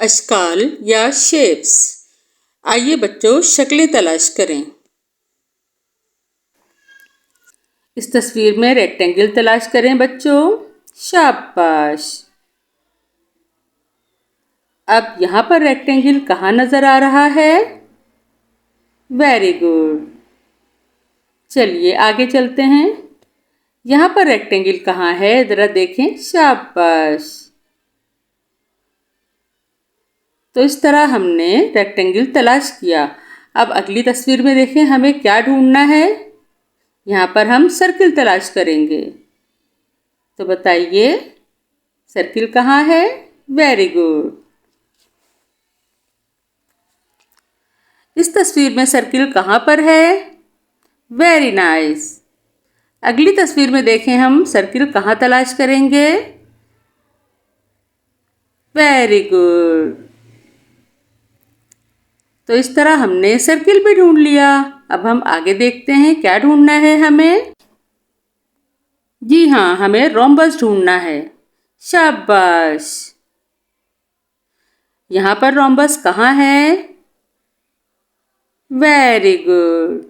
अशकाल या शेप्स। आइए बच्चों शक्लें तलाश करें। इस तस्वीर में रेक्टेंगल तलाश करें बच्चों। शाबाश। अब यहाँ पर रेक्टेंगल कहाँ नजर आ रहा है? Very good. चलिए आगे चलते हैं। यहाँ पर रेक्टेंगल कहाँ है जरा देखें। शाबाश। तो इस तरह हमने रेक्टेंगल तलाश किया। अब अगली तस्वीर में देखें हमें क्या ढूंढना है। यहाँ पर हम सर्किल तलाश करेंगे। तो बताइए सर्किल कहाँ है? Very good. इस तस्वीर में सर्किल कहाँ पर है? Very nice. अगली तस्वीर में देखें हम सर्किल कहाँ तलाश करेंगे? Very good. तो इस तरह हमने सर्किल भी ढूंढ लिया। अब हम आगे देखते हैं क्या ढूंढना है हमें। जी हाँ, हमें रोम्बस ढूंढना है। शाबाश। यहाँ पर रोम्बस कहाँ है? Very good.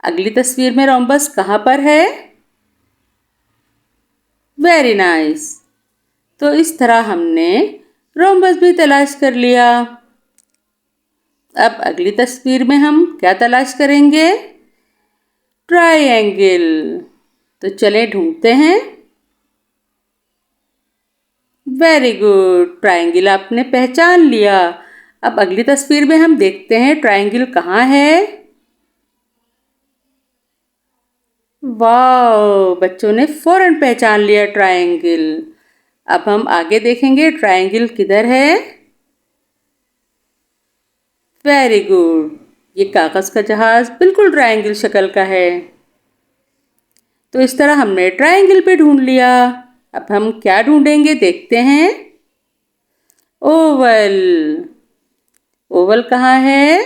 अगली तस्वीर में रोम्बस कहाँ पर है? Very nice. तो इस तरह हमने रोम्बस भी तलाश कर लिया। अब अगली तस्वीर में हम क्या तलाश करेंगे? ट्रायंगल। तो चलें ढूंढते हैं। Very good. ट्रायंगल आपने पहचान लिया। अब अगली तस्वीर में हम देखते हैं ट्रायंगल कहाँ है। वाह, बच्चों ने फौरन पहचान लिया ट्रायंगल। अब हम आगे देखेंगे ट्रायंगल किधर है। Very good. ये कागज का जहाज बिल्कुल ट्रायंगल शक्ल का है। तो इस तरह हमने ट्रायंगल पे ढूंढ लिया। अब हम क्या ढूंढेंगे देखते हैं। ओवल। ओवल कहाँ है?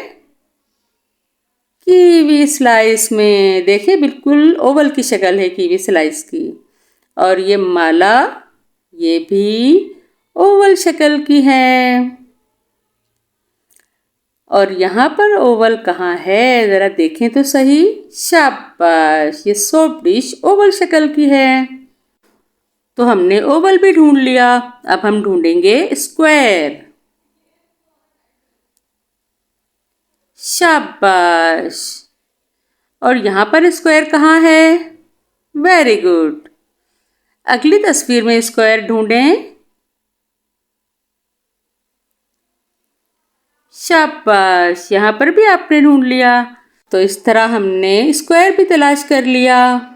कीवी स्लाइस में। देखिए बिल्कुल ओवल की शक्ल है कीवी स्लाइस की। और ये माला, ये भी ओवल शक्ल की है। और यहाँ पर ओवल कहाँ है जरा देखें तो सही। शाबाश, ये सोप डिश ओवल शक्ल की है। तो हमने ओवल भी ढूंढ लिया। अब हम ढूंढेंगे स्क्वायर। शाबाश। और यहाँ पर स्क्वायर कहाँ है? Very good. अगली तस्वीर में स्क्वायर ढूंढें। शाबाश, यहाँ पर भी आपने ढूंढ लिया। तो इस तरह हमने स्क्वायर भी तलाश कर लिया।